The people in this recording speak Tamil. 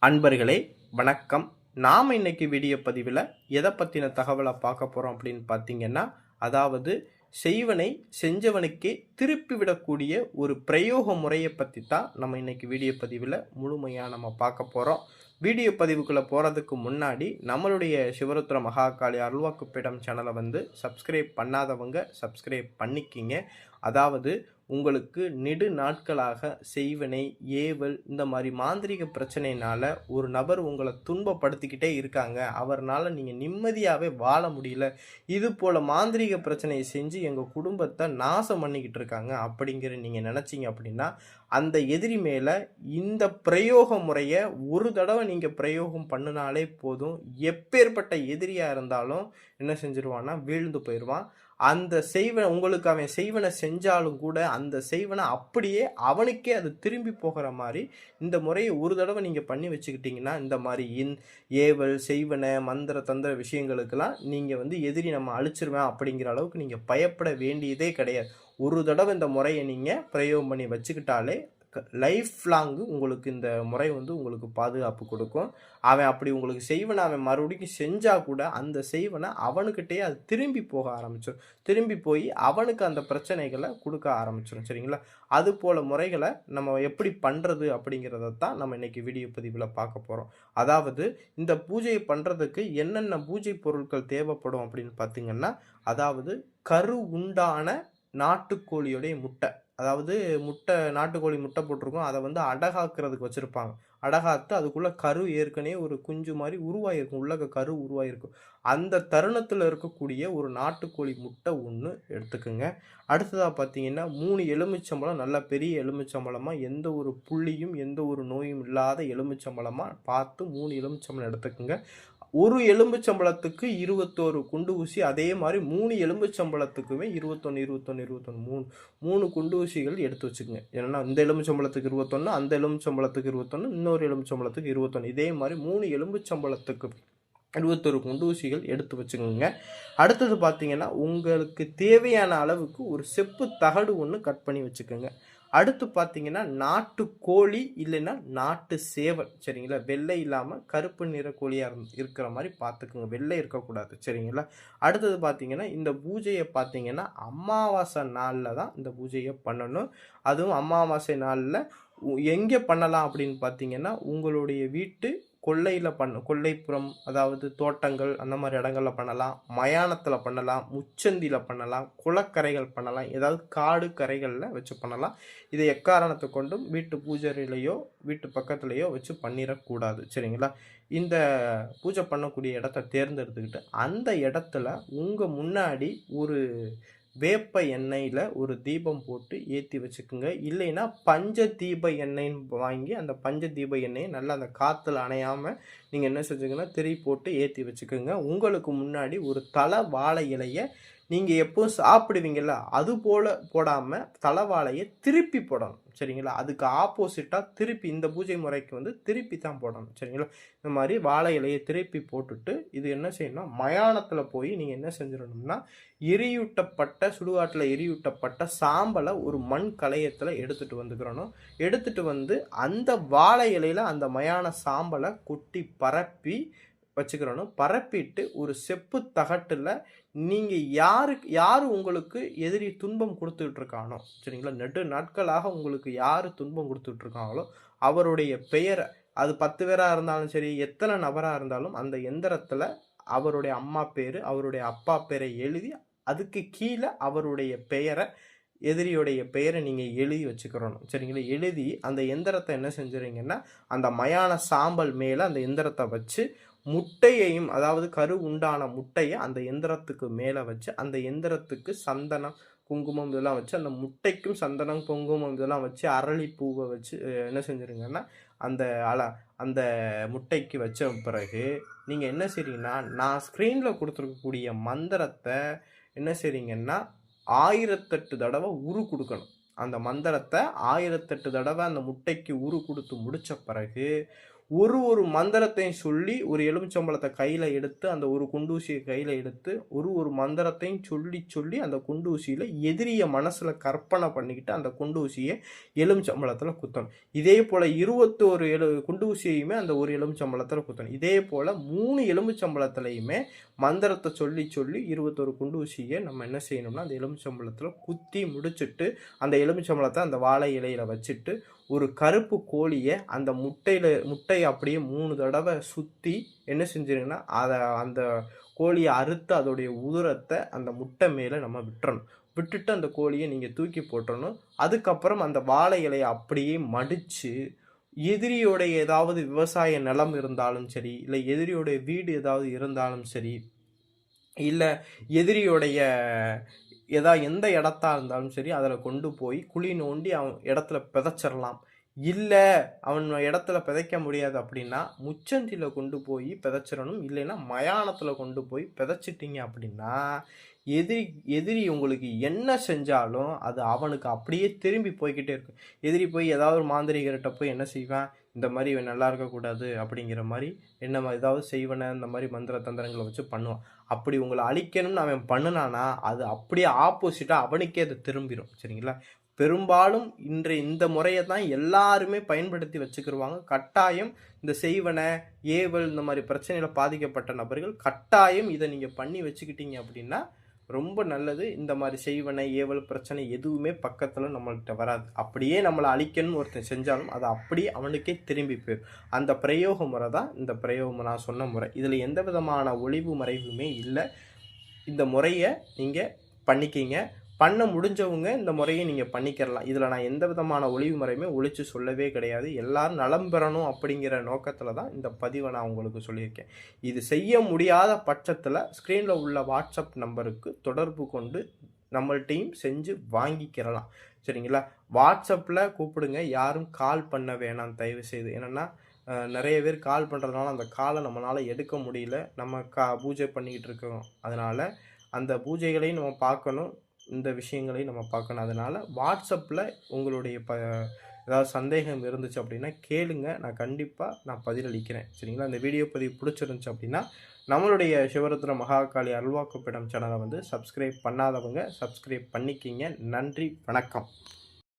அன்பர்களே வணக்கம். நாம் இன்னைக்கு வீடியோ பதிவில் எதை பற்றின தகவலை பார்க்க போகிறோம் அப்படின்னு பார்த்தீங்கன்னா, அதாவது செய்வனை செஞ்சவனுக்கே திருப்பி விடக்கூடிய ஒரு பிரயோக முறையை பற்றி தான் நம்ம இன்னைக்கு வீடியோ பதிவில் முழுமையாக நம்ம பார்க்க போகிறோம். வீடியோ பதிவுக்குள்ளே போகிறதுக்கு முன்னாடி நம்மளுடைய சிவருத்ர மகாகாளி அருள்வாக்குப்பீடம் சேனலை சப்ஸ்கிரைப் பண்ணாதவங்க சப்ஸ்கிரைப் பண்ணிக்கிங்க. அதாவது உங்களுக்கு நெடு நாட்களாக செய்வனை ஏவல் இந்த மாதிரி மாந்திரிக பிரச்சனையினால ஒரு நபர் உங்களை துன்பப்படுத்திக்கிட்டே இருக்காங்க, அவர்னால நீங்கள் நிம்மதியாகவே வாழ முடியல, இது போல் மாந்திரிக பிரச்சனையை செஞ்சு எங்கள் குடும்பத்தை நாசம் பண்ணிக்கிட்டு இருக்காங்க அப்படிங்கிற நீங்கள் நினச்சிங்க அப்படின்னா, அந்த எதிரி மேலே இந்த பிரயோக முறையை ஒரு தடவை நீங்கள் பிரயோகம் பண்ணினாலே போதும், எப்பேற்பட்ட எதிரியாக இருந்தாலும் என்ன செஞ்சிருவான்னா வீழ்ந்து போயிடுவான். அந்த செய்வனை உங்களுக்கு அவன் செய்வனை செஞ்சாலும் கூட அந்த செய்வனை அப்படியே அவனுக்கே அது திரும்பி போகிற மாதிரி இந்த முறையை ஒரு தடவை நீங்கள் பண்ணி வச்சுக்கிட்டிங்கன்னா, இந்த மாதிரி ஏவல் செய்வனை மந்திர தந்திர விஷயங்களுக்கெல்லாம் நீங்கள் எதிரி நம்ம அழிச்சிருவேன் அப்படிங்கிற அளவுக்கு நீங்கள் பயப்பட வேண்டியதே கிடையாது. ஒரு தடவை இந்த முறையை நீங்கள் பிரயோகம் பண்ணி வச்சுக்கிட்டாலே லைஃப் லாங்கு உங்களுக்கு இந்த முறை உங்களுக்கு பாதுகாப்பு கொடுக்கும். அவன் அப்படி உங்களுக்கு செய்வனை அவன் மறுபடியும் செஞ்சால் கூட அந்த செய்வனை அவனுக்கிட்டே அது திரும்பி போக ஆரம்பிச்சிடும், திரும்பி போய் அவனுக்கு அந்த பிரச்சனைகளை கொடுக்க ஆரம்பிச்சிடும். சரிங்களா? அது போல் முறைகளை நம்ம எப்படி பண்ணுறது அப்படிங்கிறத தான் நம்ம இன்றைக்கி வீடியோ பதிவில் பார்க்க போகிறோம். அதாவது இந்த பூஜையை பண்ணுறதுக்கு என்னென்ன பூஜை பொருட்கள் தேவைப்படும் அப்படின்னு பார்த்திங்கன்னா, அதாவது கரு உண்டான நாட்டுக்கோழியோடைய முட்டை, அதாவது நாட்டுக்கோழி முட்டை போட்டிருக்கோம், அதை அடகாக்கிறதுக்கு வச்சுருப்பாங்க. அடகாத்து அதுக்குள்ளே கரு ஏற்கனவே ஒரு குஞ்சு மாதிரி உருவாகிருக்கும், உள்ளக கரு உருவாகிருக்கும். அந்த தருணத்தில் இருக்கக்கூடிய ஒரு நாட்டுக்கோழி முட்டை ஒன்று எடுத்துக்கோங்க. அடுத்ததாக பார்த்தீங்கன்னா 3 எலுமிச்சம்பழம், நல்ல பெரிய எலுமிச்சம்பழமாக, எந்த ஒரு புள்ளியும் எந்த ஒரு நோயும் இல்லாத எலுமிச்சம்பழமாக பார்த்து 3 எலுமிச்சம்பழம் எடுத்துக்கோங்க. ஒரு எலும்புச்சம்பளத்துக்கு 21 குண்டு ஊசி, அதே மாதிரி 3 எலும்புச்சம்பளத்துக்குமே 21 குண்டு ஊசிகள் எடுத்து வச்சுக்கோங்க. ஏன்னா இந்த எலும்புச்சம்பளத்துக்கு 21, அந்த எலும்புச்சம்பளத்துக்கு 21, இன்னொரு எலும்புச்சம்பளத்துக்கு 21, இதே மாதிரி 3 எலும்புச்சம்பளத்துக்கு 21 குண்டு ஊசிகள் எடுத்து வச்சுக்கோங்க. அடுத்தது பார்த்தீங்கன்னா, உங்களுக்கு தேவையான அளவுக்கு ஒரு செப்பு தகடு ஒன்று கட் பண்ணி வச்சுக்கோங்க. அடுத்து பார்த்தீங்கன்னா நாட்டுக்கோழி இல்லைன்னா நாட்டு சேவல். சரிங்களா? வெள்ளை இல்லாமல் கருப்பு நிற கோழியாக இருக்கிற மாதிரி பார்த்துக்குங்க, வெள்ளை இருக்கக்கூடாது. சரிங்களா? அடுத்தது பார்த்தீங்கன்னா, இந்த பூஜையை பார்த்தீங்கன்னா அமாவாசை நாளில் தான் இந்த பூஜையை பண்ணணும். அதுவும் அமாவாசை நாளில் எங்கே பண்ணலாம் அப்படின்னு பார்த்தீங்கன்னா, உங்களுடைய வீட்டு கொல்லைப்புறம், அதாவது தோட்டங்கள் அந்த மாதிரி இடங்களில் பண்ணலாம், மயானத்தில் பண்ணலாம், முச்சந்தியில் பண்ணலாம், குளக்கரைகள் பண்ணலாம், ஏதாவது காடு கரைகளில் வச்சு பண்ணலாம். இதை எக்காரணத்தை கொண்டும் வீட்டு பூஜையிலையோ வீட்டு பக்கத்துலேயோ வச்சு பண்ணிடக்கூடாது. சரிங்களா? இந்த பூஜை பண்ணக்கூடிய இடத்த தேர்ந்தெடுத்துக்கிட்டு அந்த இடத்துல உங்கள் முன்னாடி ஒரு வேப்ப எண்ணெயில் ஒரு தீபம் போட்டு ஏற்றி வச்சுக்கோங்க. இல்லைன்னா பஞ்ச தீப எண்ணெய்ன்னு வாங்கி அந்த பஞ்ச தீப எண்ணெயை நல்லா அந்த காற்றுல அணையாமல் நீங்கள் என்ன செஞ்சுங்கன்னா திரி போட்டு ஏற்றி வச்சுக்கோங்க. உங்களுக்கு முன்னாடி ஒரு தலை வாழை இலையை நீங்கள் எப்போவும் சாப்பிடுவீங்கள்ல அது போல் போடாமல் தலைவாழையை திருப்பி போடணும். சரிங்களா? அதுக்கு ஆப்போசிட்டாக திருப்பி இந்த பூஜை முறைக்கு திருப்பி தான் போடணும். சரிங்களா? இந்த மாதிரி வாழை இலையை திருப்பி போட்டுட்டு இது என்ன செய்யணும்னா, மயானத்தில் போய் நீங்கள் என்ன செஞ்சிடணும்னா, சுடுகாட்டில் எரியூட்டப்பட்ட சாம்பலை ஒரு மண் கலையத்தில் எடுத்துகிட்டு வந்துக்கிறணும். எடுத்துகிட்டு அந்த வாழை இலையில் அந்த மயான சாம்பலை கொட்டி பரப்பி வச்சுக்கிறணும். பரப்பிட்டு ஒரு செப்பு தகட்டில் நீங்கள் யார் உங்களுக்கு எதிரி துன்பம் கொடுத்துட்டு இருக்கானோ, சரிங்களா, நெடு நாட்களாக உங்களுக்கு யார் துன்பம் கொடுத்துட்டு இருக்காங்களோ அவருடைய பெயரை, அது 10 பேராக இருந்தாலும் சரி, எத்தனை நபராக இருந்தாலும் அந்த எந்திரத்தில் அவருடைய அம்மா பேர் அவருடைய அப்பா பேரை எழுதி அதுக்கு கீழே அவருடைய பெயரை, எதிரியுடைய பெயரை நீங்கள் எழுதி வச்சுக்கிறணும். சரிங்களா? எழுதி அந்த எந்திரத்தை என்ன செஞ்சுறீங்கன்னா, அந்த மயான சாம்பல் மேலே அந்த எந்திரத்தை வச்சு முட்டையையும், அதாவது கரு உண்டான முட்டையை அந்த எந்திரத்துக்கு மேலே வச்சு அந்த எந்திரத்துக்கு சந்தனம் குங்குமம் இதெல்லாம் வச்சு அந்த முட்டைக்கும் சந்தனம் குங்குமம் இதெல்லாம் வச்சு அரளிப்பூவை வச்சு என்ன செஞ்சுருங்கன்னா அந்த முட்டைக்கு வச்ச பிறகு நீங்கள் என்ன செய்றீங்கன்னா, நான் ஸ்க்ரீனில் கொடுத்துருக்கக்கூடிய மந்திரத்தை என்ன செய்றீங்கன்னா 1008 தடவை உரு கொடுக்கணும். அந்த மந்திரத்தை 1008 தடவை அந்த முட்டைக்கு உரு கொடுத்து முடித்த பிறகு ஒரு மந்திரத்தையும் சொல்லி ஒரு எலுமிச்சம்பழத்தை கையில் எடுத்து அந்த ஒரு குண்டூசியை கையில் எடுத்து ஒரு மந்திரத்தையும் சொல்லி அந்த குண்டூசியில் எதிரியை மனசில் கற்பனை பண்ணிக்கிட்டு அந்த குண்டூசியை எலுமிச்சம்பழத்தில் குத்தணும். இதே போல் 21 குண்டூசியையுமே அந்த ஒரு எலுமிச்சம்பழத்தில் குத்தணும். இதே போல் 3 எலுமிச்சம்பழத்துலையுமே மந்திரத்தை சொல்லி 21 குண்டூசியை நம்ம என்ன செய்யணும்னா அந்த எலுமிச்சம்பழத்தில் குத்தி முடிச்சுட்டு அந்த எலுமிச்சம்பழத்தை அந்த வாழை இலையில் வச்சுட்டு ஒரு கருப்பு கோழியை அந்த முட்டையை அப்படியே 3 தடவை சுற்றி என்ன செஞ்சிருங்கன்னா அதை அந்த கோழியை அறுத்து அதோடைய உதிரத்தை அந்த முட்டை மேலே நம்ம விட்டுறணும். விட்டுட்டு அந்த கோழியை நீங்கள் தூக்கி போட்டுறணும். அதுக்கப்புறம் அந்த வாழை இலையை அப்படியே மடித்து எதிரியோடைய ஏதாவது விவசாய நிலம் இருந்தாலும் சரி, இல்லை எதிரியோடைய வீடு ஏதாவது இருந்தாலும் சரி, இல்லை எதிரியோடைய எந்த இடத்தா இருந்தாலும் சரி அதில் கொண்டு போய் குழி நோண்டி அவன் இடத்துல பிதைச்சிடலாம். இல்லை அவன் இடத்துல பிதைக்க முடியாது அப்படின்னா முச்சந்தியில் கொண்டு போய் பிதைச்சிடணும். இல்லைன்னா மயானத்தில் கொண்டு போய் பிதைச்சிட்டிங்க அப்படின்னா எதிரி உங்களுக்கு என்ன செஞ்சாலும் அது அவனுக்கு அப்படியே திரும்பி போய்கிட்டே இருக்கும். எதிரி போய் ஏதாவது ஒரு மாந்திரிகர்கிட்ட போய் என்ன செய்வான், இந்த மாதிரி இவன் நல்லா இருக்கக்கூடாது அப்படிங்கிற மாதிரி என்ன ஏதாவது செய்வனை இந்த மாதிரி மந்திர தந்திரங்களை வச்சு பண்ணுவான். அப்படி உங்களை அழிக்கணும்னு அவன் பண்ணினானா அது அப்படியே ஆப்போசிட்டாக அவனுக்கே அது திரும்பிடும். சரிங்களா? பெரும்பாலும் இந்த முறையை தான் எல்லாருமே பயன்படுத்தி வச்சுக்கிடுவாங்க. கட்டாயம் இந்த செய்வனை ஏவல் இந்த மாதிரி பிரச்சனையில பாதிக்கப்பட்ட நபர்கள் கட்டாயம் இதை நீங்கள் பண்ணி வச்சுக்கிட்டீங்க அப்படின்னா ரொம்ப நல்லது. இந்த மாதிரி செய்வனை ஏவல் பிரச்சனை எதுவுமே பக்கத்தில் நம்மள்கிட்ட வராது. அப்படியே நம்மளை அழிக்கணும்னு ஒருத்தன் செஞ்சாலும் அது அப்படியே அவனுக்கே திரும்பி போயிடும். அந்த பிரயோக முறை தான் இந்த பிரயோகம் நான் சொன்ன முறை. இதில் எந்த விதமான ஒளிவு மறைவுமே இல்லை. இந்த முறையை நீங்கள் பண்ணிக்கிங்க. பண்ண முடிஞ்சவங்க இந்த முறையை நீங்கள் பண்ணிக்கிறலாம். இதில் நான் எந்த விதமான ஒளிவு முறையுமே ஒழிச்சு சொல்லவே கிடையாது. எல்லாரும் நலம் பெறணும் அப்படிங்கிற நோக்கத்தில் தான் இந்த பதிவை நான் உங்களுக்கு சொல்லியிருக்கேன். இது செய்ய முடியாத பட்சத்தில் ஸ்க்ரீனில் உள்ள வாட்ஸ்அப் நம்பருக்கு தொடர்பு கொண்டு நம்மள்கிட்டையும் செஞ்சு வாங்கிக்கிறலாம். சரிங்களா? வாட்ஸ்அப்பில் கூப்பிடுங்க, யாரும் கால் பண்ண வேணாம் தயவு செய்து. என்னென்னா நிறைய பேர் கால் பண்ணுறதுனால அந்த காலை நம்மளால் எடுக்க முடியல. நம்ம பூஜை பண்ணிக்கிட்டு இருக்கோம். அதனால் அந்த பூஜைகளையும் நம்ம பார்க்கணும், இந்த விஷயங்களையும் நம்ம பார்க்கணும். அதனால் வாட்ஸ்அப்பில் உங்களுடைய ஏதாவது சந்தேகம் இருந்துச்சு அப்படின்னா கேளுங்க, நான் கண்டிப்பாக பதிலளிக்கிறேன். சரிங்களா? இந்த வீடியோ பதிவு பிடிச்சிருந்துச்சு அப்படின்னா நம்மளுடைய சிவருத்ர மகாகாளி அருள்வாக்குப்பீடம் சேனலை சப்ஸ்கிரைப் பண்ணாதவங்க சப்ஸ்கிரைப் பண்ணிக்கிங்க. நன்றி, வணக்கம்.